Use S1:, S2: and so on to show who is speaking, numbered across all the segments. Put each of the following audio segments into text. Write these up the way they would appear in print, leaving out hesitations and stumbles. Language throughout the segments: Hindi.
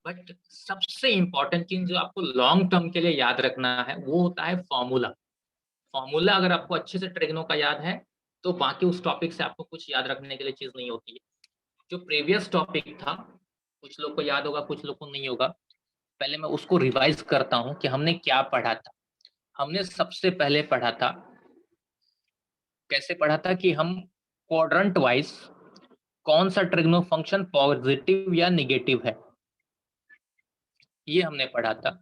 S1: बट सबसे इंपॉर्टेंट चीज जो आपको लॉन्ग टर्म के लिए याद रखना है वो होता है फॉर्मूला। फॉर्मूला अगर आपको अच्छे से ट्रिग्नो का याद है तो बाकी उस टॉपिक से आपको कुछ याद रखने के लिए चीज नहीं होती है। जो प्रीवियस टॉपिक था कुछ लोग को याद होगा कुछ लोग को नहीं होगा, पहले मैं उसको रिवाइज करता हूं कि हमने क्या पढ़ा था। हमने सबसे पहले पढ़ा था, कैसे पढ़ा था कि हम क्वाड्रेंट वाइज कौन सा ट्रिग्नो फंक्शन पॉजिटिव या निगेटिव है, ये हमने पढ़ा था,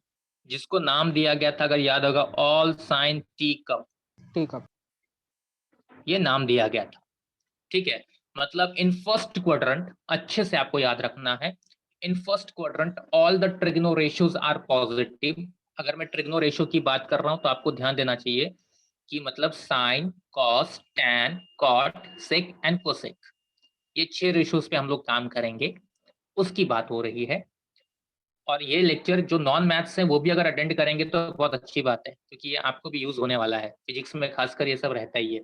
S1: जिसको नाम दिया गया था अगर याद होगा ऑल साइन टी कप।
S2: ठीक है,
S1: ये नाम दिया गया था। ठीक है, मतलब इन फर्स्ट क्वाड्रेंट अच्छे से आपको याद रखना है, in first quadrant all the trigno ratios are positive. अगर मैं ट्रिग्नो रेशियो की बात कर रहा हूं तो आपको ध्यान देना चाहिए कि मतलब sine, cos, tan, cot, sec and cosec, ये 6 रेशियोज पे हम लोग काम करेंगे, उसकी बात हो रही है। और ये लेक्चर जो नॉन मैथ्स है वो भी अगर अटेंड करेंगे तो बहुत अच्छी बात है, क्योंकि ये आपको भी यूज होने वाला है, फिजिक्स में खासकर ये सब रहता ही है।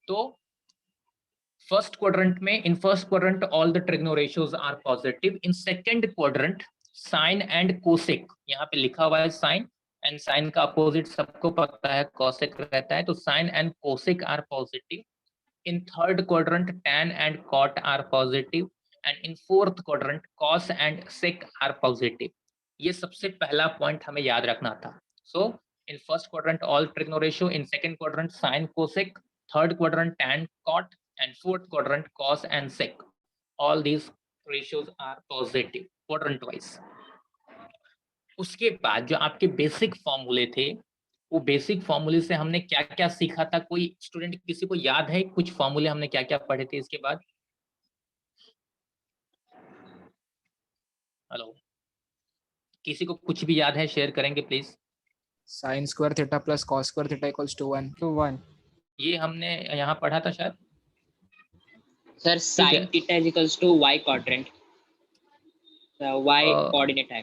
S1: तो फर्स्ट क्वाड्रेंट में, in first quadrant all the trigno ratios are positive. In second quadrant sine and cosec, यहाँ पे लिखा हुआ है साइन एंड साइन का अपोजिट सबको पता है कोसेक रहता है, तो sine and cosec are positive. In third quadrant tan and cot are positive and in fourth quadrant cos and sec are positive। ये सबसे पहला पॉइंट हमें याद रखना था। So in first quadrant all trigno ratio, in second quadrant sin cosec, third quadrant tan cot and fourth quadrant cos and sec, all these ratios are positive quadrant wise। उसके बाद जो आपके बेसिक फॉर्मूले थे, वो बेसिक फॉर्मूले से हमने क्या क्या सीखा था, कोई स्टूडेंट किसी को याद है कुछ फॉर्मूले हमने क्या क्या पढ़े थे इसके बाद? हेलो, किसी को कुछ भी याद है शेयर करेंगे please.
S2: Sine square theta plus cos square theta equals to 1।
S1: ये हमने यहाँ पढ़ा था शायद
S3: sir. Sine theta is equals to y quadrant, y coordinate है।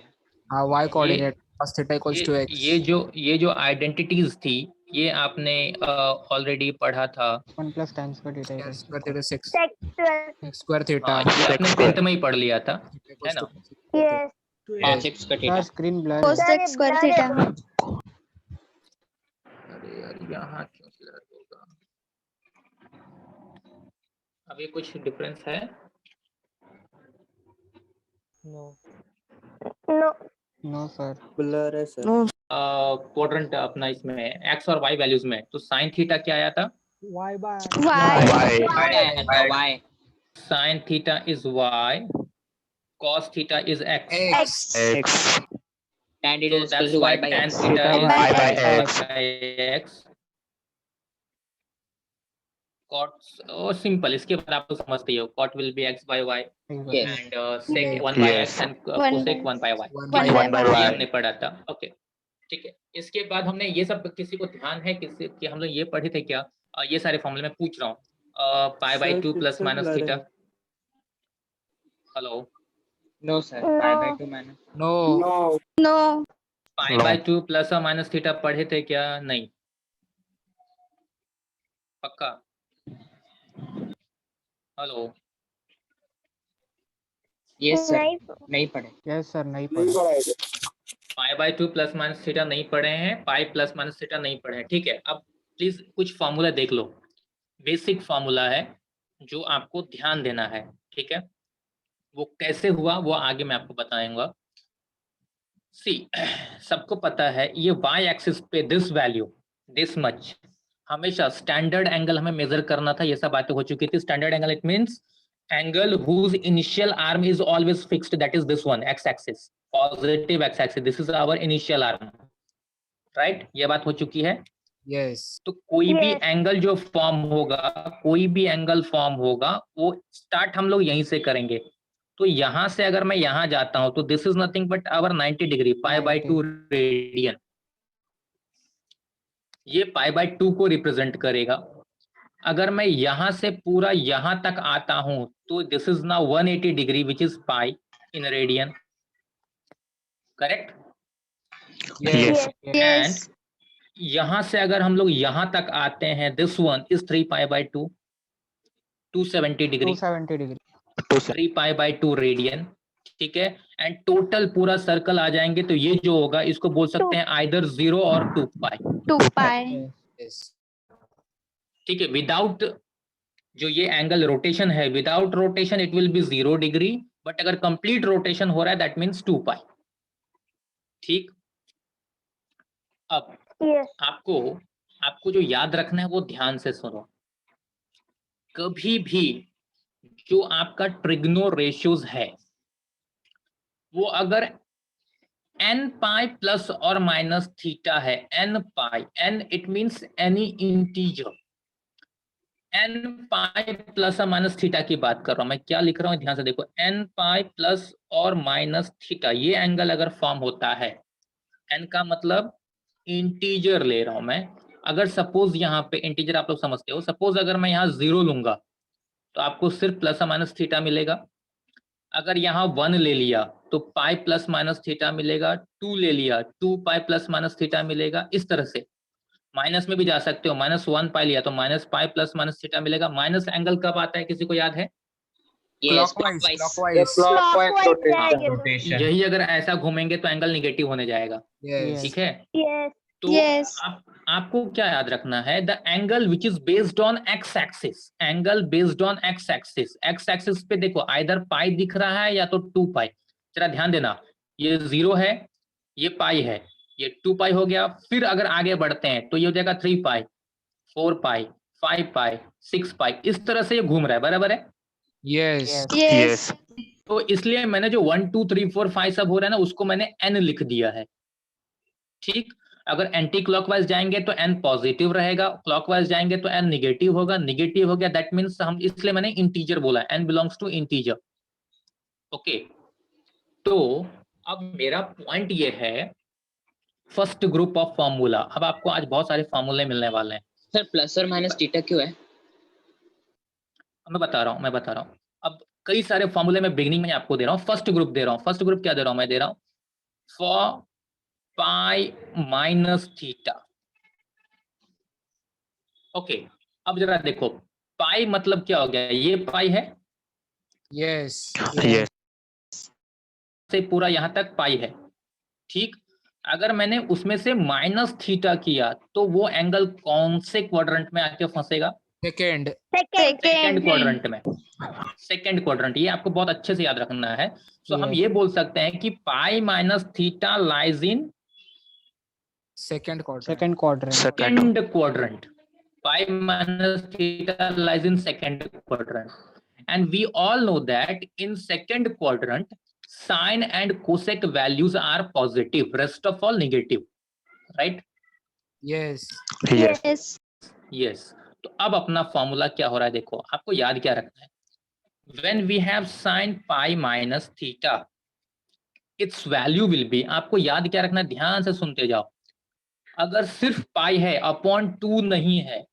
S2: हाँ, y coordinate, cos theta equals to x।
S1: ये जो आइडेंटिटीज थी ये आपने ऑलरेडी पढ़ा था।
S2: 1 plus tan square theta square theta 6 square
S1: ये
S2: थीटा
S1: आपने 10th में ही पढ़ लिया था, है ना?
S3: cos x का theta.
S2: Screen blur
S4: cos x square theta.
S1: अरे यार यहाँ क्यों ब्लर होगा? अब ये कुछ डिफरेंस है?
S2: नो सर,
S4: ब्लर है सर।
S1: क्वाड्रेंट अपना इसमें एक्स और वाई वैल्यूज में, तो साइन थीटा क्या आया था?
S3: y
S1: sine theta is y, cos theta is x,
S3: tan
S1: so
S3: theta is
S1: that's
S3: equal to
S1: why
S3: y by
S1: tan
S3: x।
S1: theta is
S4: Y
S1: y
S4: by
S1: by x। cot simple, इसके बाद आप लोग समझते हो cot will be x by y
S3: Yes।
S1: and sec 1 by x and cosec 1 by y, ये हमने पढ़ा था। ओके ठीक है, इसके बाद हमने ये सब, किसी को ध्यान है किसी कि हम लोग ये पढ़े थे क्या? ये सारे फॉर्मूले मैं पूछ रहा हूँ, pi by 2 plus minus theta. Hello,
S3: no sir, y by 2 minus।
S2: नो
S1: पाई बाई 2 प्लस और माइनस थीटा पढ़े थे क्या? नहीं, पक्का? हेलो,
S3: यस सर, नहीं पढ़े।
S2: यस सर, नहीं पढ़ा।
S1: पाई बाई 2 प्लस माइनस थीटा नहीं पढ़े हैं, पाई प्लस माइनस थीटा नहीं पढ़े हैं। ठीक है, अब प्लीज कुछ फॉर्मूला देख लो, बेसिक फॉर्मूला है जो आपको ध्यान देना है। ठीक है, वो कैसे हुआ वो आगे मैं आपको बताऊंगा। सी सबको पता है ये y एक्सिस पे दिस वैल्यू दिस मच, हमेशा स्टैंडर्ड एंगल हमें मेजर करना था, ये सब बातें हो चुकी थी। Standard angle it means angle whose initial arm is always fixed, that is this one, x axis, positive x axis, this is our initial arm, right? ये बात हो चुकी है।
S2: यस,
S1: तो कोई भी एंगल जो फॉर्म होगा, कोई भी एंगल फॉर्म होगा वो स्टार्ट हम लोग यहीं से करेंगे। तो यहां से अगर मैं यहां जाता हूं तो this is nothing but our 90 degree, pi by 2 radian, ये पाई बाई 2 को रिप्रेजेंट करेगा। अगर मैं यहां से पूरा यहां तक आता हूं तो this is now 180 degree which is pi in radian, correct?
S2: Yes,
S1: and यहां से अगर हम लोग यहां तक आते हैं, this one is 3 pi by 2, 270 degree,
S2: 270 degree,
S1: 3 pi by 2 radian. ठीक है, एंड टोटल पूरा सर्कल आ जाएंगे तो ये जो होगा इसको बोल सकते हैं आइदर 0 और 2 पाई।
S4: 2 pi.
S2: Yes.
S1: ठीक है, विदाउट जो ये एंगल रोटेशन है, without rotation it will be 0 degree, but अगर कंप्लीट रोटेशन हो रहा है दैट मीन्स 2 पाई। ठीक, अब
S4: Yes.
S1: आपको जो याद रखना है वो ध्यान से सुनो। कभी भी जो आपका ट्रिग्नो रेशियोज है वो अगर n पाई प्लस और माइनस थीटा है, n pi, n it means any integer, n pi plus और माइनस थीटा की बात कर रहा हूं मैं, क्या लिख रहा हूं ध्यान से देखो, n पाई प्लस और माइनस थीटा, ये एंगल अगर फॉर्म होता है, n का मतलब इंटीजर ले रहा हूं मैं। अगर सपोज यहाँ पे इंटीजर आप लोग समझते हो, सपोज अगर मैं यहाँ 0 लूंगा तो आपको सिर्फ प्लस और माइनस थीटा मिलेगा। अगर यहाँ 1 ले लिया तो पाई प्लस माइनस थीटा मिलेगा, 2 ले लिया 2 पाई प्लस माइनस थीटा मिलेगा। इस तरह से माइनस में भी जा सकते हो, -1 पाई लिया तो minus pi plus minus theta मिलेगा। माइनस एंगल कब आता है किसी को याद है?
S3: Yes,
S2: Clockwise.
S3: clockwise.
S4: Clockwise जाएंगे तो.
S5: रोटेशन।
S1: यही अगर ऐसा घूमेंगे तो एंगल निगेटिव होने जाएगा।
S2: Yes.
S1: ठीक है,
S4: Yes.
S1: तो
S4: Yes.
S1: आपको क्या याद रखना है, the angle which is based on x axis, angle based on x axis. X axis पे देखो आइदर पाई दिख रहा है या तो 2 पाई। जरा ध्यान देना, ये 0 है, ये पाई है, ये 2 पाई हो गया। फिर अगर आगे बढ़ते हैं तो ये हो जाएगा 3 पाई, 4 पाई, 5 पाई, 6 पाई, इस तरह से ये घूम रहा है, बराबर है?
S2: Yes.
S4: Yes.
S1: तो इसलिए मैंने जो 1 2 3 4 5 सब हो रहा है ना, उसको मैंने n लिख दिया है। ठीक, अगर एंटी क्लॉकवाइज जाएंगे तो n पॉजिटिव रहेगा, क्लॉकवाइज जाएंगे तो n निगेटिव होगा। निगेटिव हो गया दैट मींस हम, इसलिए मैंने इंटीजर बोला, n belongs to integer. Okay, तो अब मेरा पॉइंट ये है फर्स्ट ग्रुप ऑफ फॉर्मूला। अब आपको आज बहुत सारे फॉर्मूले मिलने वाले हैं।
S3: सर प्लस और माइनस थीटा क्यों है?
S1: मैं बता रहा हूँ। अब कई सारे फॉर्मूले मैं बिगिनिंग में आपको दे रहा हूँ, फर्स्ट ग्रुप दे रहा हूँ। फर्स्ट ग्रुप क्या दे रहा हूँ? मैं दे रहा हूँ for pi minus theta. Okay, अब जरा देखो, पाई मतलब क्या हो गया, ये पाई है,
S2: Yes.
S5: Yes.
S1: से पूरा यहां तक पाई है। ठीक, अगर मैंने उसमें से माइनस थीटा किया तो वो एंगल कौन से क्वाड्रेंट में आके फंसेगा?
S2: Second.
S1: सेकंड क्वाड्रेंट में। सेकंड क्वाड्रेंट, ये आपको बहुत अच्छे से याद रखना है। सो हम ये बोल सकते हैं कि पाई minus theta lies in
S2: Second quadrant.
S5: Second.
S1: second quadrant. Pi minus theta lies in second quadrant, and we all know that in second quadrant sine and cosec values are positive, rest of all negative, right?
S2: Yes.
S5: Yes.
S4: Yes.
S1: Yes. तो अब अपना फॉर्मूला क्या हो रहा है, देखो आपको याद क्या रखना है। When we have sine pi minus theta, its value will be, आपको याद क्या रखना है, ध्यान से सुनते जाओ। अगर सिर्फ पाई है, अपॉन 2 नहीं है,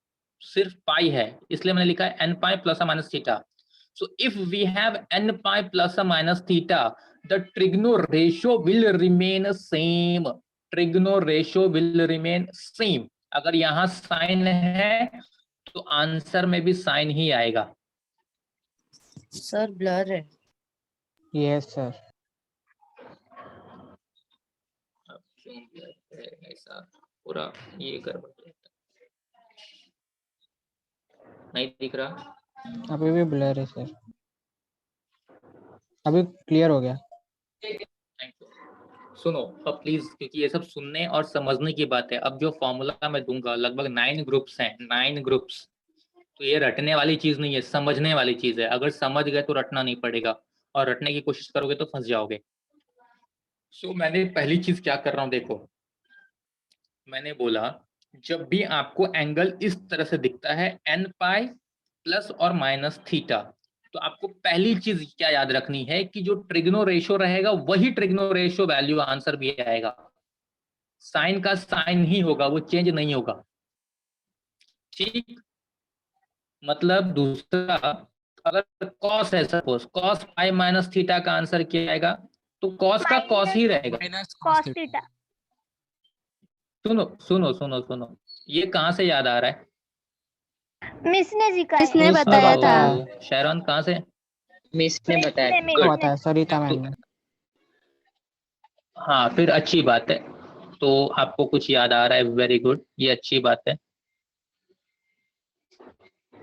S1: सिर्फ पाई है, इसलिए मैंने लिखा है n पाई प्लस और minus theta. So if we have n pi plus और minus theta, the trigno ratio will remain same. Trigno ratio will remain same. अगर यहाँ साइन है तो आंसर में भी साइन ही आएगा।
S6: सर ब्लर है।
S5: Yes, sir.
S1: ऐसा पूरा ये गड़बड़ नहीं दिख रहा।
S5: अभी भी ब्लर है सर। अभी क्लियर हो गया।
S1: सुनो अब प्लीज, क्योंकि ये सब सुनने और समझने की बात है। अब जो फॉर्मूला मैं दूंगा लगभग 9 ग्रुप्स हैं, 9 ग्रुप्स। तो ये रटने वाली चीज नहीं है, समझने वाली चीज है। अगर समझ गए तो रटना नहीं पड़ेगा, और रटने की कोशिश करोगे तो फंस जाओगे। सो मैंने पहली चीज क्या कर रहा हूं, देखो मैंने बोला जब भी आपको एंगल इस तरह से दिखता है n पाई प्लस और माइनस थीटा, तो आपको पहली चीज क्या याद रखनी है कि जो ट्रिग्नो रेशियो रहेगा वही ट्रिग्नो रेशियो वैल्यू आंसर भी आएगा। साइन का साइन ही होगा, वो चेंज नहीं होगा। ठीक, मतलब दूसरा, अगर कॉस है, suppose cos pi minus theta का आंसर क्या आएगा, तो कॉस का कॉस ही रहेगा।
S2: Minus
S4: Cos
S2: cos theta.
S4: theta.
S1: सुनो सुनो सुनो सुनो, ये कहाँ से याद आ रहा है?
S4: मिस ने सिखाया।
S5: बताया था।
S1: शहरन कहाँ से?
S3: मिस ने बताया था।
S4: मिस ने
S5: बताया सरिता मैम ने।
S1: हाँ फिर अच्छी बात है, तो आपको कुछ याद आ रहा है, वेरी गुड, ये अच्छी बात है।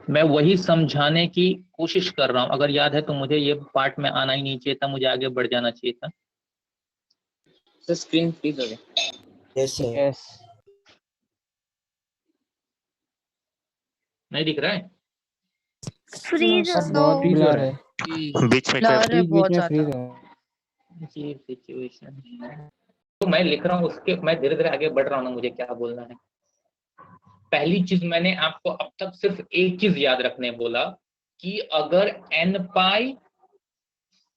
S1: मैं वही समझाने की कोशिश कर रहा हूँ, अगर याद है तो मुझे ये पार्ट में आना ही नहीं चाहिए था, मुझे आगे बढ़ जाना चाहिए था।
S3: सर स्क्रीन फ्रीज हो गया।
S6: Yes, sir.
S5: Yes.
S1: नहीं दिख रहा है?
S4: फ्रीज
S5: सर
S4: हो
S5: बहुत
S1: freeze हो
S5: ब्लर
S1: रहा
S5: है।
S6: बीच में blur है
S5: बीच
S6: बहुत
S5: में
S6: ज्यादा।
S5: फ्रीज है।
S1: ये सिचुएशन तो मैं लिख रहा हूँ, उसके मैं धीरे धीरे आगे बढ़ रहा हूँ ना, मुझे क्या बोलना है। पहली चीज मैंने आपको अब तक सिर्फ एक चीज याद रखने बोला कि अगर n पाई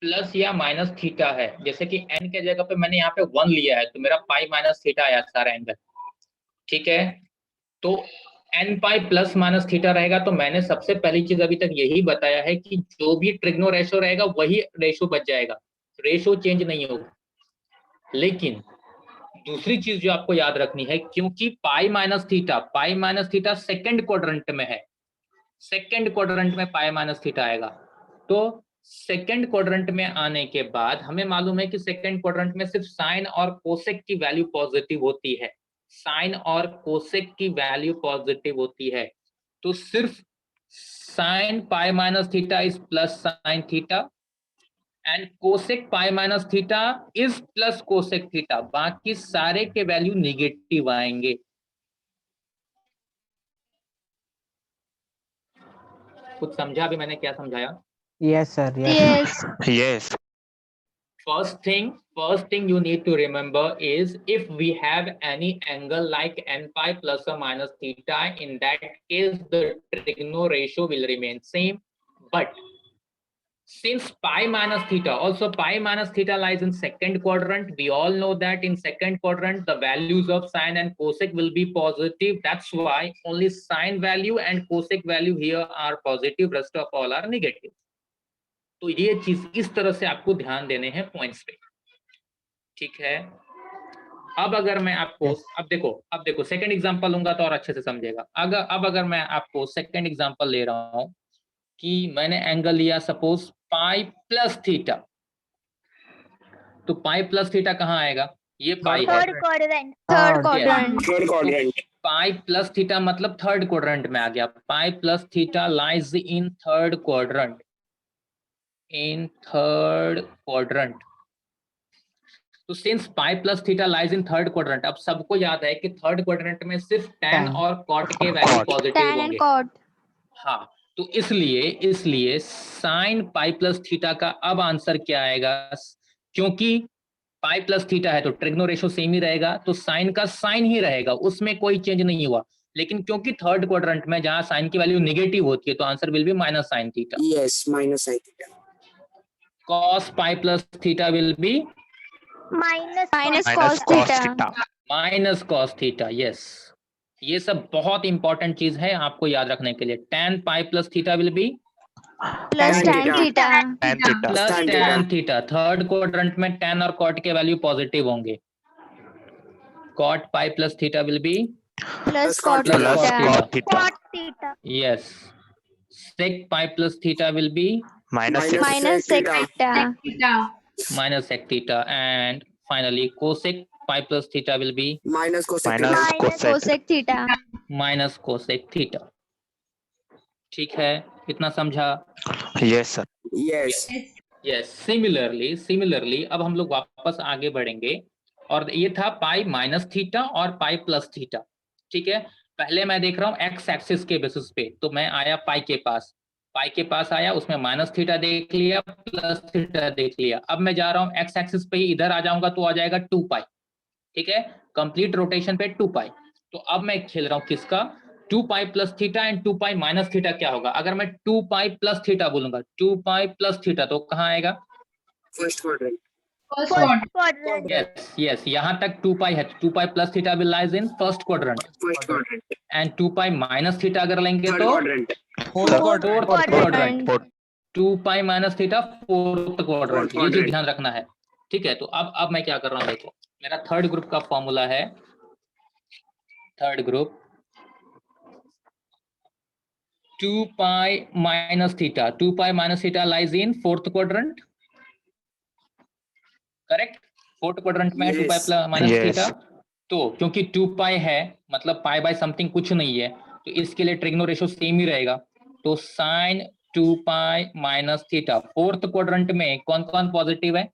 S1: प्लस या माइनस थीटा है, जैसे कि n के जगह पे मैंने यहाँ पे 1 लिया है तो मेरा पाई माइनस थीटा आया सारा एंगल, ठीक है। तो n pi plus minus theta रहेगा, तो मैंने सबसे पहली चीज अभी तक यही बताया है कि जो भी ट्रिग्नो रेशो रहेगा वही रेशो बच जाएगा, रेशो चेंज नहीं होगा। लेकिन दूसरी चीज जो आपको याद रखनी है, क्योंकि पाई माइनस थीटा सेकंड क्वाड्रेंट में है, सेकंड क्वाड्रेंट में पाई माइनस थीटा आएगा, तो सेकंड क्वाड्रेंट में आने के बाद हमें मालूम है कि सेकंड क्वाड्रेंट में सिर्फ साइन और कोसेक की वैल्यू पॉजिटिव होती है, साइन और कोसेक की वैल्यू पॉजिटिव होती है, तो सिर्फ sine pi minus theta is plus sine theta and cosec pi minus theta is plus cosec theta, बाकी सारे के वैल्यू निगेटिव आएंगे। कुछ समझा अभी मैंने क्या समझाया?
S5: Yes, sir. Yes.
S4: Yes.
S1: First thing you need to remember is if we have any angle like n pi plus or minus theta, in that case the trigono ratio will remain same. But since pi minus theta, also pi minus theta lies in second quadrant, we all know that in second quadrant the values of sine and cosec will be positive. That's why only sine value and cosec value here are positive, rest of all are negative. तो ये चीज इस तरह से आपको ध्यान देने हैं पॉइंट्स पे, ठीक है। अब अगर मैं आपको अब देखो सेकंड एग्जांपल लूंगा तो और अच्छे से समझेगा। अगर मैं आपको सेकंड एग्जांपल ले रहा हूं कि मैंने एंगल लिया सपोज पाई प्लस थीटा, तो पाई प्लस थीटा कहाँ आएगा? ये पाई है,
S4: थर्ड क्वाड्रेंट।
S5: Third
S1: तो पाई प्लस थीटा मतलब थर्ड क्वाड्रेंट में आ गया, pi plus theta lies in third quadrant, in third quadrant. तो since pi plus theta lies in third quadrant, अब सबको याद है कि थर्ड क्वाड्रेंट में सिर्फ tan
S5: Tan.
S1: और cot के वैल्यू पॉजिटिव
S4: tan and
S1: होंगे।
S4: cot।
S1: हाँ, तो इसलिए साइन पाई प्लस थीटा का अब आंसर क्या आएगा? क्योंकि पाई प्लस थीटा है तो ट्रिग्नो रेशो सेम ही रहेगा, तो साइन का साइन ही रहेगा, उसमें कोई चेंज नहीं हुआ। लेकिन क्योंकि थर्ड क्वाड्रेंट में जहां साइन की वैल्यू नेगेटिव होती है तो answer will be minus sine theta.
S7: Yes, minus sin theta.
S1: Cos pi plus theta will be
S4: minus cos theta.
S1: Minus cos theta, yes. ये सब बहुत इंपॉर्टेंट चीज है आपको याद रखने के लिए। tan pi plus theta will be
S4: plus tan theta.
S1: Plus
S7: Tan
S1: tan theta. Third quadrant में tan और cot के वैल्यू पॉजिटिव होंगे, cot pi plus theta will be
S4: plus
S7: cot
S4: cot
S1: cot
S4: theta.
S1: theta.
S4: cot theta.
S1: Yes, sec pi plus theta will be
S4: minus sec theta.
S1: minus sec theta, and finally cosec pi plus theta will be
S7: minus cosec
S4: minus cosec theta.
S1: minus cosec theta। ठीक है, इतना समझा?
S7: yes.
S1: यस। सिमिलरली अब हम लोग वापस आगे बढ़ेंगे, और ये था पाई माइनस थीटा और पाई प्लस थीटा, ठीक है। पहले मैं देख रहा हूँ एक्स एक्सिस के बेसिस पे, तो मैं आया पाई के पास आया, उसमें माइनस थीटा देख लिया, प्लस थीटा देख लिया। अब मैं जा रहा हूँ एक्स एक्सिस पे ही, इधर आ जाऊंगा तो आ जाएगा 2 पाई, ठीक है। कंप्लीट रोटेशन पे 2 पाई। तो अब मैं खेल रहा हूँ किसका? 2 pi plus theta and 2 pi minus theta क्या होगा? अगर मैं 2 पाई प्लस थीटा बोलूंगा, 2 पाई प्लस थीटा, तो कहाँ आएगा?
S7: First quadrant.
S1: यस, यहाँ तक 2 पाई है, 2 pi plus theta will lies in first quadrant, and 2 pi minus theta अगर लेंगे
S7: Third
S1: तो
S7: quadrant.
S1: Fourth quadrant,
S4: quadrant।
S1: 2 pi minus theta fourth quadrant, ये चीज
S7: quadrant.
S1: ध्यान रखना है, ठीक है। तो अब मैं क्या कर रहा हूँ, देखो मेरा थर्ड ग्रुप का फॉर्मूला है, third group 2 pi minus theta lies in fourth quadrant, correct? Fourth quadrant में है 2 पाई
S7: Yes.
S1: Plus minus
S6: Yes.
S1: Theta, तो क्योंकि 2 पाई है मतलब पाई बाय समथिंग कुछ नहीं है, तो इसके लिए ट्रिग्नो रेशियो सेम ही रहेगा, तो sine 2 pi minus theta. Fourth quadrant में कौन कौन पॉजिटिव है?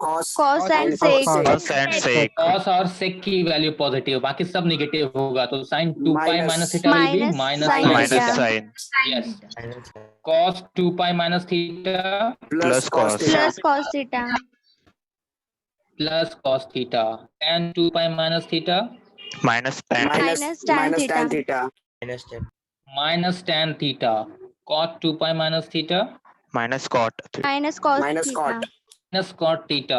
S7: Cos
S4: Cos and
S7: cos.
S4: sec.
S6: Cos and sec.
S1: Cos और सेक की वैल्यू पॉजिटिव, बाकी सब नेगेटिव होगा, तो sine 2 pi
S7: Minus.
S1: Minus theta will be
S4: Minus
S1: minus
S4: sin
S1: sine
S6: Minus
S4: theta.
S6: sin.
S1: Yes, cos 2 pi minus theta
S7: Plus cos
S6: cos.
S7: theta.
S4: Plus cos theta.
S1: Plus cos theta, tan 2 pi minus theta
S6: Minus tan.
S4: Minus tan
S7: tan
S4: theta.
S7: theta.
S1: Minus tan theta, cot 2 pi minus theta
S6: Minus cot.
S4: Minus cos
S7: Minus
S4: theta.
S7: cot.
S1: Minus cot theta,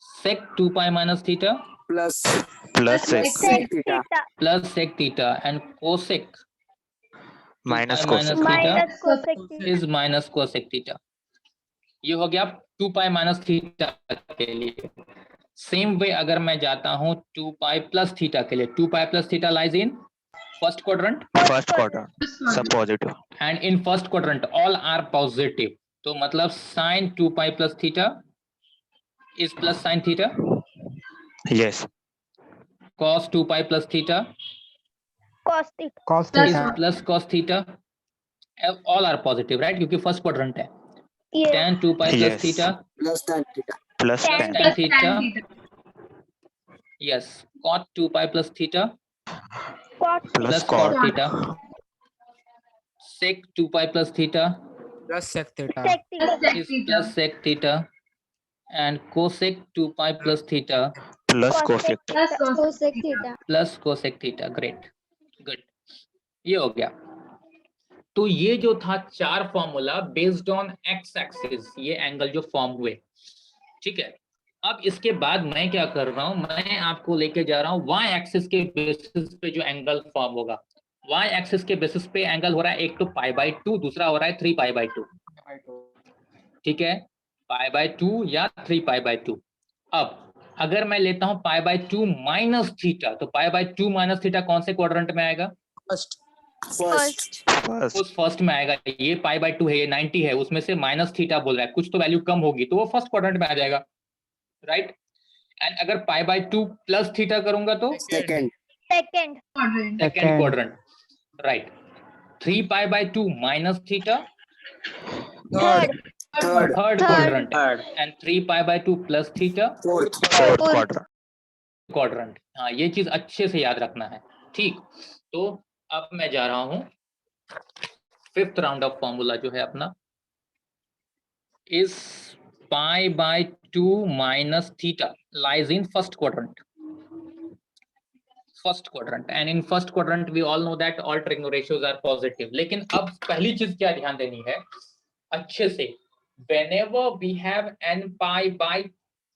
S1: sec 2 pi minus theta
S7: Plus
S6: Plus sec.
S7: sec theta.
S1: Plus sec theta, and cosec
S6: Minus
S1: minus
S6: cosec.
S1: theta
S4: Minus cosec theta.
S1: Is minus cosec theta. ये हो गया 2 पाई माइनस थीटा के लिए। सेम वे अगर मैं जाता हूँ 2 पाई प्लस थीटा के लिए, 2 pi plus theta lies in first quadrant
S6: First quadrant. सब positive.
S1: And in first quadrant all are positive, तो मतलब sine 2 pi plus theta is plus sine theta,
S6: Yes.
S1: cos 2 pi plus theta
S4: Cos theta.
S5: Cos
S1: is
S5: theta.
S1: Plus cos theta, all are positive right, क्योंकि फर्स्ट क्वाड्रेंट है।
S4: Yes.
S1: tan 2 pi plus
S6: Yes.
S1: Theta
S7: Plus tan theta.
S6: Plus tan.
S1: tan theta, yes, cot 2 pi plus theta
S4: Cot
S6: Plus
S1: plus
S6: cot.
S1: cot theta, sec 2 pi plus theta
S2: Plus sec theta.
S4: sec theta.
S1: is plus sec theta, and cosec 2 pi plus theta
S6: Plus
S4: Cosec
S6: cosec.
S4: theta. Cosec theta.
S1: plus cosec theta। Great, good, ये हो गया। तो ये जो था 4 formula based on x axis, ये एंगल जो फॉर्म हुए, ठीक है। अब इसके बाद मैं क्या कर रहा हूं, मैं आपको लेके जा रहा हूं वाई एक्सिस के बेसिस पे जो एंगल फॉर्म होगा। वाई एक्सिस के बेसिस पे एंगल हो रहा है, एक तो पाई बाई 2, दूसरा हो रहा है 3 पाई बाई 2, ठीक है, पाई बाई 2 या 3 पाई बाई 2। अब अगर मैं लेता हूं पाई बाई 2 माइनस थीटा, तो पाई बाई 2 माइनस थीटा कौन से क्वाड्रेंट में आएगा?
S2: First.
S7: First.
S6: First.
S1: उस फर्स्ट में आएगा। ये पाई बाई 2 है, ये 90 है, उसमें से माइनस थीटा बोल रहा है, कुछ तो वैल्यू कम होगी, तो वो फर्स्ट क्वाड्रेंट में आ जाएगा, राइट। एंड अगर पाई बाई 2 प्लस थीटा करूंगा तो
S7: Second.
S4: Second.
S1: Second quadrant, right. 3 pi by 2 minus theta
S2: Third.
S7: Third.
S1: Third quadrant, and 3 pi by 2 plus theta
S7: Fourth.
S6: Fourth
S4: Fourth.
S6: quadrant.
S1: Quadrant. हाँ, ये चीज अच्छे से याद रखना है, ठीक। तो अब मैं जा रहा हूं फिफ्थ राउंड ऑफ फॉर्मूला जो है अपना, is pi by 2 minus theta lies in first quadrant, first quadrant, and in first quadrant we all know that all trigno ratios are positive. लेकिन अब पहली चीज क्या ध्यान देनी है अच्छे से, whenever we have n pi by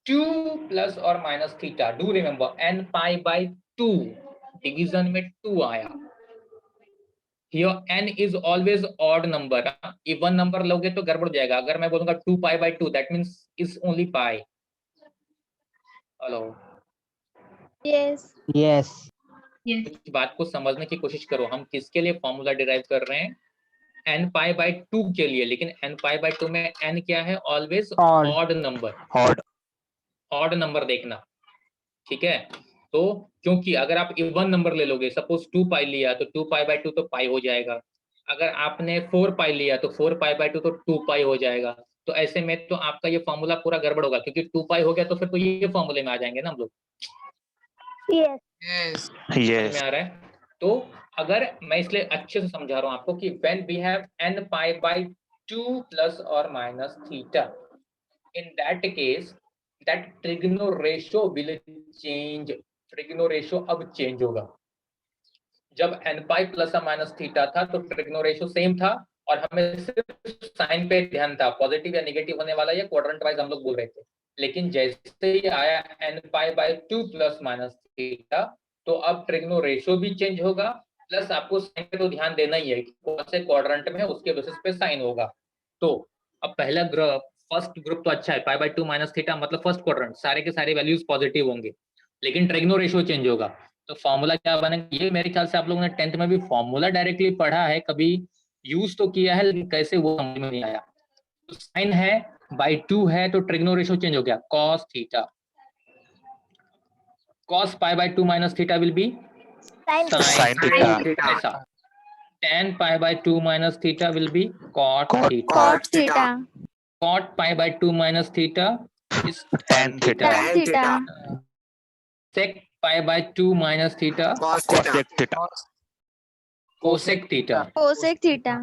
S1: 2 plus or minus theta, do remember n pi by 2 division में 2 आया, here n is always odd number, even number लोगे तो गड़बड़ जाएगा। अगर मैं बोलूंगा 2 pi by 2 that means is only pi। Hello,
S4: Yes.
S5: Yes.
S1: इस बात को समझने की कोशिश करो, हम किसके लिए फॉर्मूला डिराइव कर रहे हैं? n पाई बाई 2 के लिए, लेकिन n पाई बाई 2 में n क्या है? Always
S5: Odd.
S1: Odd number,
S6: Odd.
S1: Odd number देखना, ठीक है। तो क्योंकि अगर आप इवन नंबर ले लोगे, सपोज 2 पाई लिया तो 2 पाई बाई 2 तो पाई हो जाएगा, अगर आपने 4 पाई लिया तो 4 पाई बाई 2 तो 2 पाई हो जाएगा। तो ऐसे में तो आपका ये फॉर्मूला पूरा गड़बड़ होगा, क्योंकि 2 पाई हो गया तो फिर तो ये फॉर्मूले में आ जाएंगे ना हम लोग,
S4: Yes.
S2: Yes.
S6: Yes.
S1: में आ रहा है। तो अगर मैं इसलिए अच्छे से समझा रहा हूं आपको कि when we have n pi by 2 plus or minus theta, in that case that trigono ratio will change, trigono ratio अब चेंज होगा। जब n pi plus or minus theta था तो trigono ratio सेम था और हमें सिर्फ साइन पे ध्यान था, पॉजिटिव या नेगेटिव होने वाला या क्वाड्रेंट वाइज हम लोग बोल रहे थे। लेकिन जैसे ही आया n pi by 2 plus minus theta, तो अब ट्रिग्नो रेशियो भी चेंज होगा, प्लस आपको साइन पे तो ध्यान देना ही है कि कौन से क्वाड्रेंट में है, उसके बेसिस पे साइन होगा। तो अब पहला ग्रुप, फर्स्ट ग्रुप तो अच्छा है, पाई बाई 2 माइनस थीटा मतलब फर्स्ट क्वाड्रेंट, सारे के सारे वैल्यूज पॉजिटिव होंगे, लेकिन ट्रिग्नो रेशियो चेंज होगा। तो फॉर्मूला क्या बनेगा? ये मेरे ख्याल से आप लोगों ने 10th में भी फॉर्मूला डायरेक्टली पढ़ा है, कभी यूज तो किया है, लेकिन कैसे वो समझ में नहीं आया। तो साइन है बाई 2 है तो ट्रिग्नो रेशियो चेंज हो गया, cos theta, cos pi by 2 minus theta will be
S4: Sin
S6: Sin theta.
S1: ऐसा tan pi by 2 minus theta will be cot
S6: Cot.
S1: theta.
S4: cot theta.
S1: Cot pi by 2 minus theta is tan
S6: Tan theta.
S1: theta.
S4: Tan theta.
S1: Sec pi by 2 minus theta,
S7: Cos theta.
S6: Cosec theta.
S1: cosec theta,
S4: Cosec theta.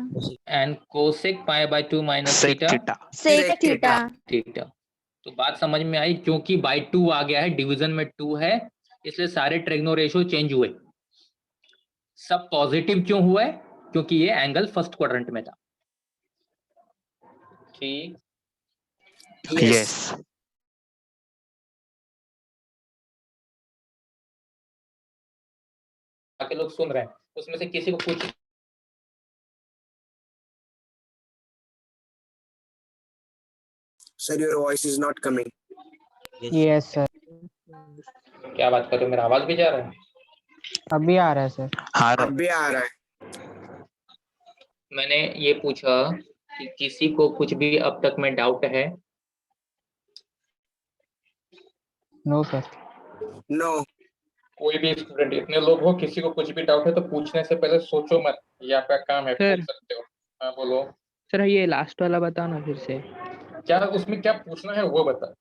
S1: and cosec pi by 2 minus
S6: Sec
S1: theta,
S6: theta.
S4: Sec theta.
S1: theta. तो बात समझ में आई, क्योंकि बाय 2 आ गया है, डिवीजन में 2 है, इसलिए सारे ट्रेग्नो रेशियो चेंज हुए। सब पॉजिटिव क्यों हुआ है? क्योंकि ये एंगल फर्स्ट क्वाड्रेंट में था। ठीक,
S6: Yes.
S1: बाकी लोग सुन रहे हैं, उसमें से किसी को कुछ
S7: Sir, your voice is not coming.
S5: Yes, sir.
S1: क्या बात कर रहे हो, मेरा आवाज भी जा रहा है?
S5: अभी आ रहा है सर.
S6: हाँ
S7: अब भी आ रहा है.
S1: मैंने ये पूछा कि किसी को कुछ भी अब तक में डाउट है?
S5: No sir.
S7: No.
S1: कोई भी स्टूडेंट, इतने लोग हो, किसी को कुछ भी डाउट है तो पूछने से पहले सोचो मत, ये आपका काम है,
S8: सर।
S1: पूछ सकते हो। हाँ बोलो,
S8: सर ये लास्ट वाला बताओ ना फिर से।
S1: क्या उसमें क्या पूछना है वो बता।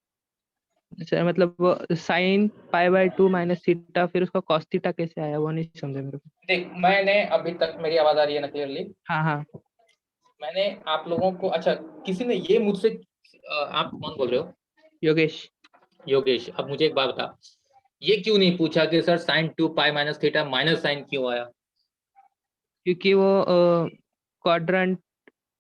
S8: सर मतलब वो sine pi by 2 minus theta, फिर उसका कॉस थीटा कैसे आया वो नहीं समझा मेरे को।
S1: देख, मैंने अभी तक, मेरी आवाज आ रही है ना क्लियरली?
S8: हाँ हाँ
S1: मैंने आप लोगों को, अच्छा किसी ने ये मुझसे, आप कौन बोल रहे हो?
S8: योगेश।
S1: योगेश, अब मुझे एक बात बता, ये क्यों नहीं पूछा कि sir sine 2 pi minus theta minus sine क्यों आया?
S8: क्योंकि वो क्वाड्रेंट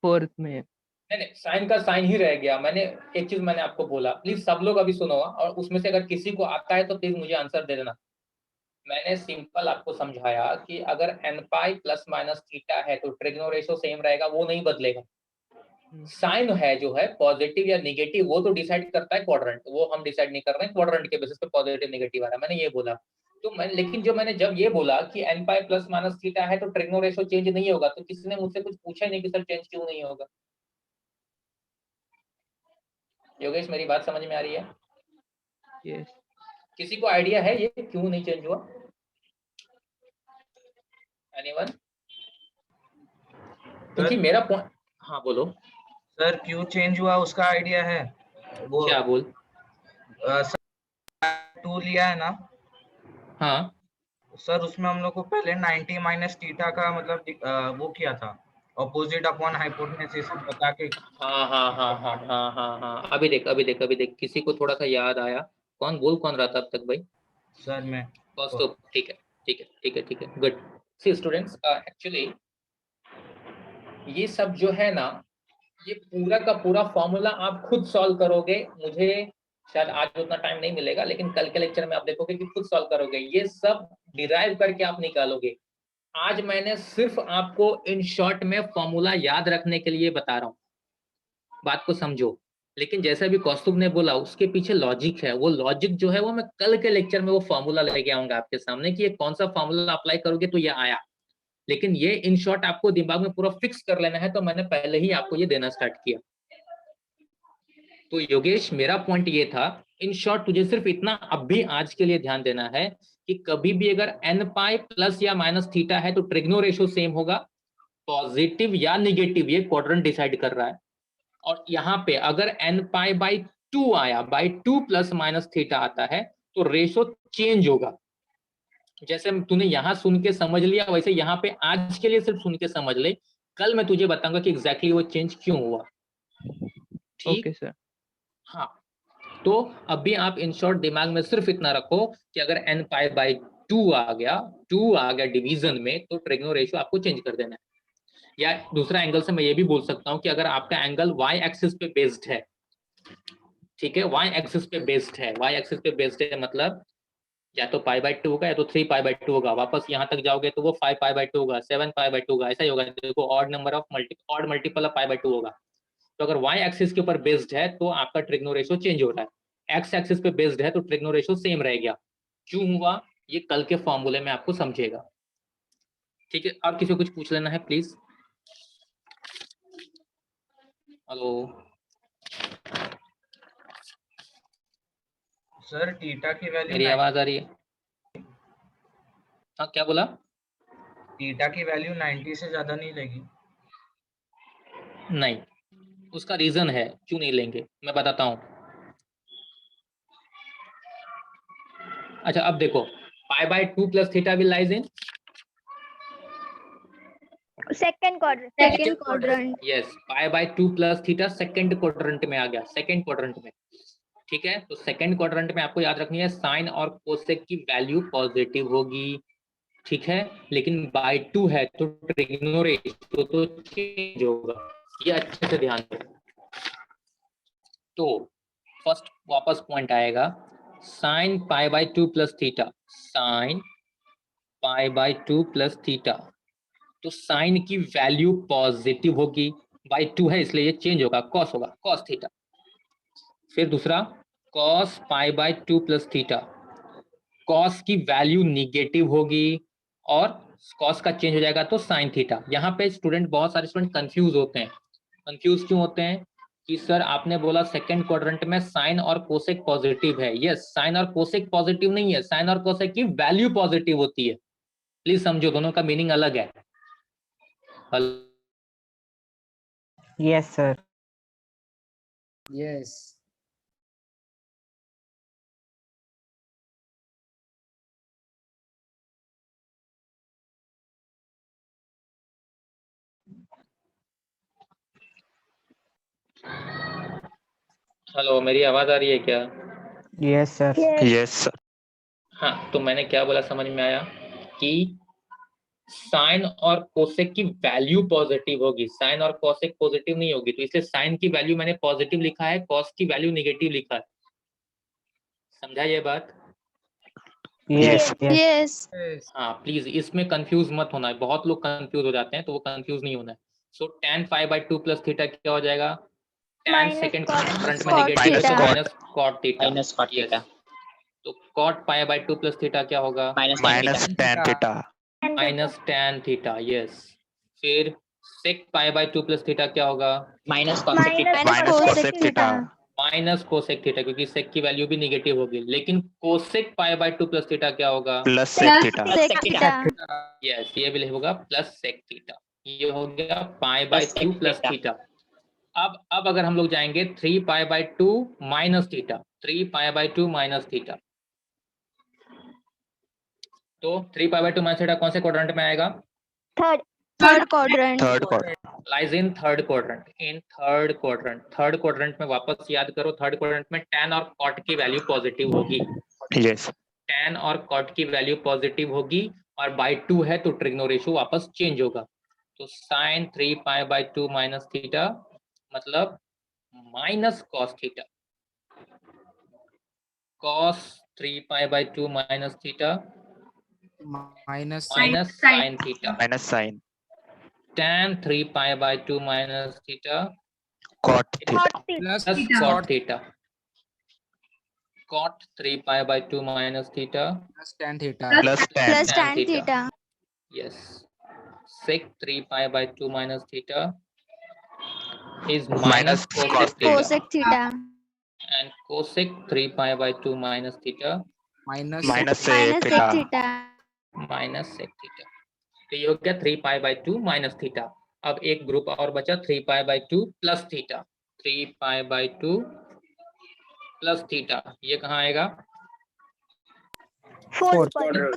S8: फोर्थ में है।
S1: नहीं, साइन का साइन ही रह गया। मैंने एक चीज मैंने आपको बोला, प्लीज सब लोग अभी सुनो, और उसमें से अगर किसी को आता है तो प्लीज मुझे आंसर दे देना। मैंने सिंपल आपको समझाया कि अगर n pi plus minus theta है तो ट्रिग्नो रेशियो सेम रहेगा, वो नहीं बदलेगा। साइन है जो है पॉजिटिव या नेगेटिव, वो तो डिसाइड करता है क्वाड्रेंट, वो हम डिसाइड नहीं कर रहे हैं, क्वाड्रेंट के बेसिस पे पॉजिटिव नेगेटिव आ रहा है, मैंने ये बोला। तो मैं, लेकिन जो मैंने जब ये बोला कि n pi plus minus theta है तो ट्रिग्नो रेशियो चेंज नहीं होगा, तो किसी ने मुझसे कुछ पूछा ही नहीं कि सर चेंज क्यों नहीं होगा। योगेश, मेरी बात समझ में आ रही है?
S8: यस
S1: किसी को आइडिया है ये क्यों नहीं चेंज हुआ? एनीवन? क्योंकि मेरा पॉइंट, हाँ बोलो।
S9: सर क्यों चेंज हुआ उसका आइडिया है वो।
S1: क्या बोल?
S9: टू लिया है ना
S1: हाँ
S9: सर, उसमें हम लोग को पहले 90 माइनस थीटा का मतलब वो किया था, अपोजिट अपॉन हाइपोटेन्यूज बता के।
S1: हाँ हाँ हाँ हाँ हाँ हाँ हाँ, अभी देख, किसी को थोड़ा सा याद आया। कौन रहा था अब तक भाई?
S9: सर मैं
S1: तो ठीक है, गुड। सी स्टूडेंट्स, एक्चुअली ये सब जो है ना, ये पूरा का पूरा फॉर्मूला आप खुद सॉल्व करोगे। मुझे शायद आज उतना टाइम नहीं मिलेगा, लेकिन कल के लेक्चर में आप देखोगे कि खुद सॉल्व करोगे, ये सब डिराइव करके आप निकालोगे। आज मैंने सिर्फ आपको इन शॉर्ट में फॉर्मूला याद रखने के लिए बता रहा हूँ, बात को समझो। लेकिन जैसा भी कौस्तुभ ने बोला, उसके पीछे लॉजिक है, वो लॉजिक जो है वो मैं कल के लेक्चर में वो फॉर्मूला लेके आऊंगा आपके सामने कि ये कौन सा फॉर्मूला अप्लाई करोगे तो ये आया। लेकिन ये इन शॉर्ट आपको दिमाग में पूरा फिक्स कर लेना है, तो मैंने पहले ही आपको ये देना स्टार्ट किया। तो योगेश, मेरा पॉइंट ये था, इन शॉर्ट तुझे सिर्फ इतना अब भी आज के लिए ध्यान देना है कि कभी भी अगर n पाई प्लस या माइनस थीटा है तो ट्रिग्नो रेशियो सेम होगा, पॉजिटिव या निगेटिव ये क्वाड्रेंट डिसाइड कर रहा है। और यहाँ पे अगर n पाई बाई 2 आया, बाई 2 प्लस माइनस थीटा आता है तो रेशियो चेंज होगा। जैसे तूने यहाँ सुन के समझ लिया, वैसे यहाँ पे आज के लिए सिर्फ सुन के समझ ले, कल मैं तुझे बताऊंगा कि एग्जैक्टली वो चेंज क्यों हुआ। ठीक?
S8: Okay sir.
S1: हाँ, तो अभी आप इन शॉर्ट दिमाग में सिर्फ इतना रखो कि अगर n पाई बाई 2 आ गया डिवीजन में, तो ट्रिग्नो रेशियो आपको चेंज कर देना है। या दूसरा एंगल से मैं ये भी बोल सकता हूँ कि अगर आपका एंगल y एक्सिस पे बेस्ड है, ठीक है, y एक्सिस पे बेस्ड है, मतलब या तो पाई बाई 2 होगा या तो 3 पाई बाई 2 होगा। वापस यहाँ तक जाओगे तो वो 5 पाई बाई 2 होगा, 7 पाई बाई 2 होगा, ऐसा ही होगा। देखो, odd multiple of pi by 2 होगा। तो अगर y एक्सिस के ऊपर बेस्ड है तो आपका ट्रिग्नो रेशियो चेंज हो रहा है, x एक्सिस पे बेस्ड है तो ट्रिग्नो रेशियो सेम रह गया। क्यों हुआ ये कल के फॉर्मूले में आपको समझेगा। ठीक है, और किसी को कुछ पूछ लेना है प्लीज? हेलो
S9: सर थीटा की वैल्यू
S1: मेरी आवाज आ रही है? हाँ क्या बोला?
S9: थीटा की वैल्यू 90 से ज्यादा नहीं लेगी?
S1: नहीं, उसका रीजन है क्यों नहीं लेंगे, मैं बताता हूँ। अच्छा अब देखो, पाई by 2 plus theta will lies in
S4: Second quadrant.
S1: Yes, pi by 2 plus theta second quadrant में आ गया, सेकंड क्वाड्रेंट में। ठीक है, तो सेकंड क्वाड्रेंट में आपको याद रखनी है साइन और कोसेक की वैल्यू पॉजिटिव होगी। ठीक है, लेकिन बाय 2 है तो ट्रिग्नो रेशियो तो चेंज होगा, ये अच्छे से ध्यान दो। तो फर्स्ट वापस पॉइंट आएगा, sine pi by 2 plus theta, sine pi by 2 plus theta, तो साइन की वैल्यू पॉजिटिव होगी, बाय 2 है इसलिए ये चेंज होगा, कॉस होगा, कॉस थीटा। फिर दूसरा cos pi by 2 plus theta, cos की वैल्यू निगेटिव होगी और कॉस का चेंज हो जाएगा तो साइन थीटा। यहाँ पे स्टूडेंट, बहुत सारे स्टूडेंट कंफ्यूज होते हैं। कंफ्यूज क्यों होते हैं कि सर आपने बोला सेकंड क्वाड्रेंट में साइन और कोसेक पॉजिटिव है। यस, साइन और कोसेक पॉजिटिव नहीं है, साइन और कोसेक की वैल्यू पॉजिटिव होती है। प्लीज समझो, दोनों का मीनिंग अलग है।
S5: Yes, sir.
S2: Yes.
S1: हेलो, मेरी आवाज आ रही है क्या?
S5: Yes, sir.
S6: Yes, sir.
S1: हाँ, तो मैंने क्या बोला समझ में आया कि साइन और कोसेक की वैल्यू पॉजिटिव होगी, साइन और कोसेक पॉजिटिव नहीं होगी, तो इसलिए साइन की वैल्यू मैंने पॉजिटिव लिखा है, कॉस की वैल्यू नेगेटिव लिखा है। समझा ये बात?
S6: Yes.
S4: Yes.
S1: हाँ प्लीज इसमें कंफ्यूज मत होना है, बहुत लोग कंफ्यूज हो जाते हैं, तो वो कंफ्यूज नहीं होना है। So tan pi by 2 plus theta क्या हो जाएगा? tan
S4: Minus
S1: second
S4: cot
S1: quadrant में
S4: cot
S1: नेगेटिव है तो
S4: theta.
S1: Minus cot theta.
S3: Minus cot theta,
S1: तो cot pi by 2 plus theta क्या होगा?
S3: Minus tan
S6: Minus
S3: theta,
S6: tan theta.
S1: Minus tan theta. Yes, फिर sec pi by 2 plus theta क्या होगा?
S3: Minus cosec theta,
S6: Minus cosec theta.
S1: Minus cosec theta, क्योंकि सेक की वैल्यू भी निगेटिव होगी। लेकिन cosec pi by 2 plus theta क्या होगा?
S6: Plus sec theta.
S4: Sec theta.
S1: Yes, ये भी होगा प्लस सेक थीटा। ये हो गया pi by
S3: Plus sec
S1: 2 plus
S3: theta.
S1: Theta. अब अगर हम लोग जाएंगे 3 pi by 2 minus theta, 3 pi by 2 minus theta, तो 3 पाई बाय 2 माइनस थीटा कौन से क्वाड्रेंट में आएगा?
S4: Third quadrant.
S6: Third quadrant.
S1: Lies in third quadrant, in third quadrant. Third quadrant में वापस याद करो, थर्ड क्वाड्रेंट में tan और cot की वैल्यू पॉजिटिव होगी,
S6: Yes.
S1: tan और cot की वैल्यू पॉजिटिव होगी, और बाय 2 है तो ट्रिग्नो रेशियो वापस चेंज होगा। तो sine 3 pi by 2 minus theta मतलब minus cos theta, cos 3 pi by 2 minus theta
S2: Minus
S1: minus sine theta,
S6: Minus sin.
S1: tan 3 pi by 2 minus theta
S6: Cot theta.
S2: plus
S1: plus cot theta, cot 3 pi by 2 minus theta
S2: plus tan theta.
S6: Plus tan.
S4: Plus tan theta.
S1: yes, sec 3 pi by 2 minus theta is
S6: Minus
S1: minus
S6: cos
S1: cosec theta,
S4: Cosec theta.
S1: and cosec 3 pi by 2 minus theta
S2: Minus
S6: Minus
S4: Minus
S6: sec
S4: sec
S6: theta.
S4: theta.
S1: minus sec theta। तो ये हो गया 3 pi by 2 minus theta। अब एक ग्रुप और बचा 3 pi by 2 plus theta, 3 pi by 2 plus theta, ये कहाँ आएगा?
S4: Fourth
S7: quadrant.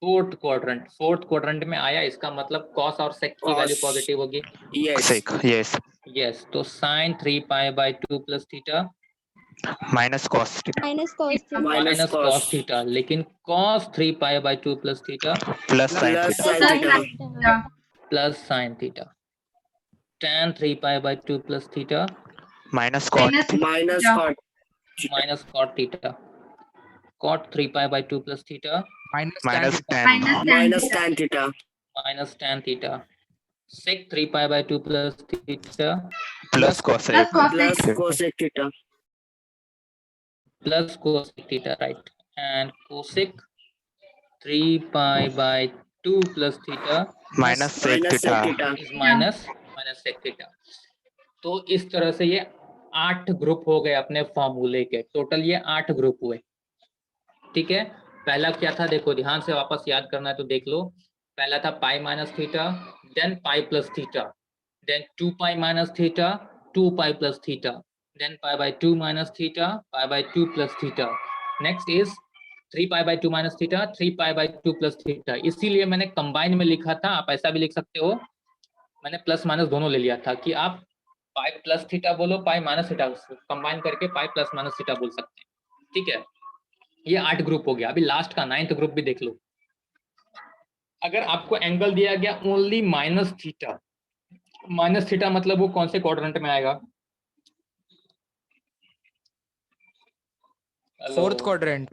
S6: Fourth quadrant.
S1: Fourth quadrant में आया, इसका मतलब cos और sec की वैल्यू
S7: Cos.
S1: पॉजिटिव होगी।
S7: Yes.
S6: Sec. Yes.
S1: यस, तो sin 3 pi by 2 plus theta
S6: Minus cos theta.
S4: Minus cos theta.
S1: Minus cos theta, लेकिन cos 3 pi by 2 plus theta
S6: Plus sin
S7: Plus
S6: theta.
S7: sin theta.
S1: plus sin theta, tan 3 pi by 2 plus theta
S6: Minus cot theta.
S7: Minus cot.
S1: minus cot theta, cot 3 pi by 2 plus theta
S2: minus
S6: Minus
S2: tan
S6: tan.
S7: Minus tan theta.
S1: minus tan theta, sec 3 pi by 2 plus theta
S6: Plus cosec.
S7: Plus cosec theta.
S1: plus cosec theta, right, and cosec 3 pi by 2 plus theta
S6: Minus sec
S7: Minus sec
S6: theta.
S7: theta.
S1: is minus sec theta। तो इस तरह से ये 8 ग्रुप हो गए अपने फॉर्मूले के, टोटल ये 8 ग्रुप हुए। ठीक है, पहला क्या था, देखो ध्यान से वापस याद करना है तो देख लो। पहला था pi minus theta, then pi plus theta, then 2 pi minus theta, 2 pi plus theta, then pi by 2 minus theta, pi by 2 plus theta. Next is 3 pi by 2 minus theta, 3 pi by 2 plus theta. इसीलिए मैंने कंबाइन में लिखा था, आप ऐसा भी लिख सकते हो, मैंने प्लस माइनस दोनों ले लिया था कि आप पाई प्लस थीटा बोलो, पाई माइनस थीटा, कंबाइन करके पाई प्लस माइनस थीटा बोल सकते हैं। ठीक है, ये 8 ग्रुप हो गया। अभी लास्ट का 9th ग्रुप भी देख लो। अगर आपको एंगल दिया गया only minus theta, minus theta मतलब वो कौन से क्वाड्रेंट में आएगा?
S2: Fourth quadrant.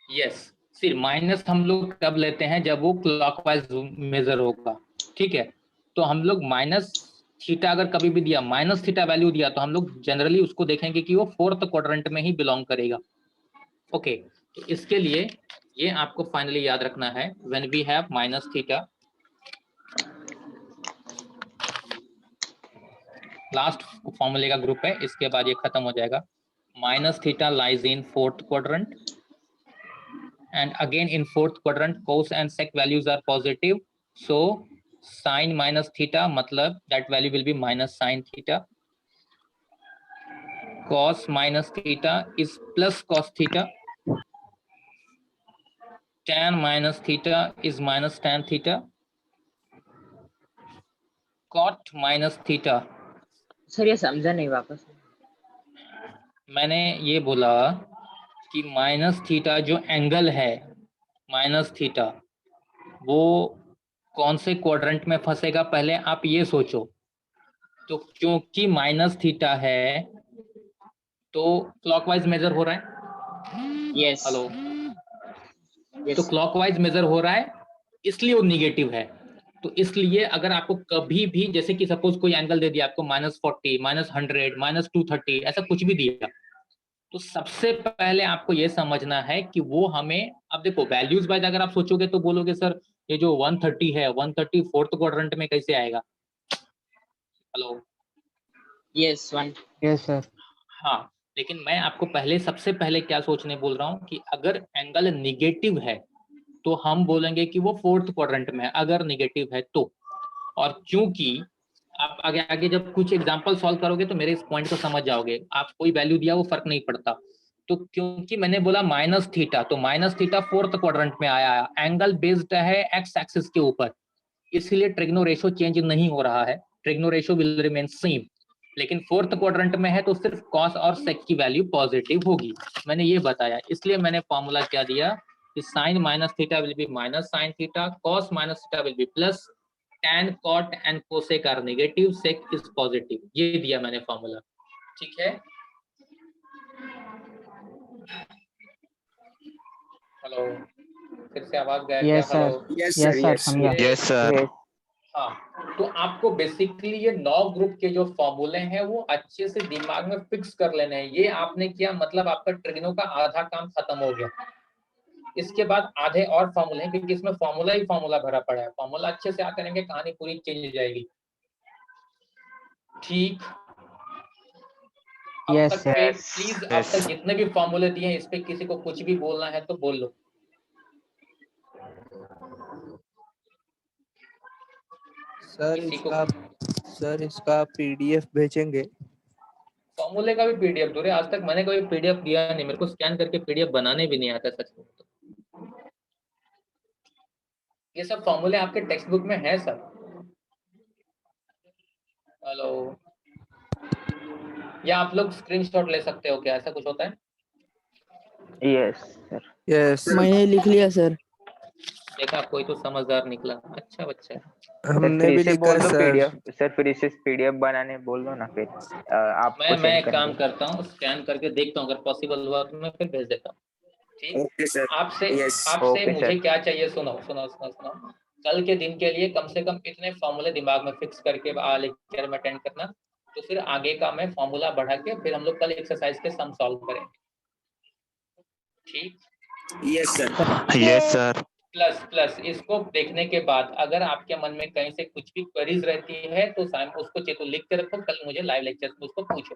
S1: यस, फिर माइनस हम लोग कब लेते हैं? जब वो क्लॉकवाइज मेजर होगा। ठीक है, तो हम लोग माइनस थीटा अगर कभी भी दिया, माइनस थीटा वैल्यू दिया, तो हम लोग जनरली उसको देखेंगे कि वो फोर्थ क्वाड्रेंट में ही बिलोंग करेगा। ओके, तो इसके लिए ये आपको फाइनली याद रखना है, when we have minus theta, last फॉर्मूले का ग्रुप है, इसके बाद ये खत्म हो जाएगा। Minus theta lies in fourth quadrant, and again in fourth quadrant cos and sec values are positive, so sin minus theta matlab that value will be minus sin theta. Cos minus theta is plus cos theta, tan minus theta is minus tan theta, cot minus theta,
S3: sir ये समझा नहीं वापस।
S1: मैंने ये बोला कि माइनस थीटा जो एंगल है, माइनस थीटा वो कौन से क्वाड्रेंट में फंसेगा, पहले आप ये सोचो। तो क्योंकि माइनस थीटा है तो क्लॉकवाइज मेजर हो रहा है।
S3: यस
S1: हेलो, तो
S3: यस
S1: क्लॉकवाइज मेजर हो रहा है, इसलिए वो निगेटिव है। तो इसलिए अगर आपको कभी भी, जैसे कि सपोज कोई एंगल दे दिया आपको -40, -100, -230, ऐसा कुछ भी दिया, तो सबसे पहले आपको ये समझना है कि वो हमें, अब देखो वैल्यूज वाइज अगर आप सोचोगे तो बोलोगे सर ये जो 130 है, 130 फोर्थ क्वाड्रेंट में कैसे आएगा? Hello,
S3: yes one
S5: Yes, sir.
S1: हाँ, लेकिन मैं आपको पहले, सबसे पहले क्या सोचने बोल रहा हूँ कि अगर एंगल निगेटिव है तो हम बोलेंगे कि वो फोर्थ क्वाड्रेंट में है, अगर निगेटिव है तो। और क्योंकि आप आगे आगे जब कुछ एग्जांपल सॉल्व करोगे तो मेरे इस पॉइंट को समझ जाओगे, आप कोई वैल्यू दिया वो फर्क नहीं पड़ता। तो क्योंकि मैंने बोला माइनस थीटा, तो माइनस थीटा फोर्थ क्वाड्रेंट में आया, एंगल बेस्ड है एक्स एक्सिस के ऊपर, इसलिए ट्रिग्नो रेशो चेंज नहीं हो रहा है, trigno ratio will remain same. लेकिन फोर्थ क्वाड्रेंट में है तो सिर्फ कॉस और सेक की वैल्यू पॉजिटिव होगी, मैंने ये बताया। इसलिए मैंने फॉर्मूला क्या दिया कि sine minus theta will be minus sine theta, cos minus theta will be plus, tan cot and cosec are negative, sec is positive, ये दिया मैंने फॉर्मूला। ठीक है, हेलो, फिर से आवाज गया क्या?
S5: Yes, sir.
S1: Hello,
S7: Yes,
S5: Yes,
S7: sir.
S5: sir.
S7: Yes.
S5: समझा।
S6: Yes, sir.
S1: हाँ, तो आपको बेसिकली ये 9 ग्रुप के जो फॉर्मूले हैं वो अच्छे से दिमाग में फिक्स कर लेने हैं। ये आपने किया मतलब आपका ट्रिग्नो का आधा काम खत्म हो गया। इसके बाद आधे और फॉर्मूले हैं, क्योंकि इसमें फॉर्मूला ही फॉर्मूला भरा पड़ा है। फॉर्मूला अच्छे से याद करेंगे, कहानी पूरी चेंज हो जाएगी। ठीक, अब
S5: Yes,
S1: तक
S5: sir.
S1: पे प्लीज, अब
S6: Yes.
S1: तक जितने भी फॉर्मूले दिए हैं इस पे किसी को कुछ भी बोलना है तो बोल लो।
S10: सर इसका पीडीएफ भेजेंगे?
S1: फॉर्मूले का भी पीडीएफ दो रे, आज तक मैंने कोई पीडीएफ दिया नहीं, मेरे को स्कैन करके पीडीएफ बनाने भी नहीं आता सच में। ये सब फॉर्मूले आपके टेक्स्ट बुक में है सर। हेलो, या आप लोग स्क्रीनशॉट ले सकते हो क्या, ऐसा कुछ होता है?
S6: Yes, sir.
S10: यस
S8: मैंने लिख लिया सर।
S1: देखा, कोई तो समझदार निकला, अच्छा बच्चा है।
S10: हमने भी लिखा है सर।
S6: पीडीएफ सर, फिर इसे पीडीएफ बनाने बोल दो ना, फिर आपको
S1: मैं
S6: सेंड
S1: एक
S6: कर
S1: काम
S6: दूँ।
S1: करता हूँ, स्कैन करके देखता हूँ, अगर पॉसिबल हुआ तो मैं फिर भेज देता हूँ। ठीक,
S7: Okay, sir.
S1: आपसे
S7: Yes.
S1: आपसे
S6: Okay,
S1: मुझे
S6: sir.
S1: क्या चाहिए, सुनो सुनो सुनो सुनो, कल के दिन के लिए कम से कम इतने फॉर्मूले दिमाग में फिक्स करके लेक्चर में अटेंड करना, तो फिर आगे का मैं फॉर्मूला बढ़ा के फिर हम लोग कल एक्सरसाइज के सम सॉल्व करेंगे। ठीक,
S7: Yes, sir.
S6: Yes, sir.
S1: Plus plus इसको देखने के बाद अगर आपके मन में कहीं से कुछ भी क्वेरीज रहती है तो उसको लिख के रखो, कल मुझे लाइव लेक्चर में उसको पूछो।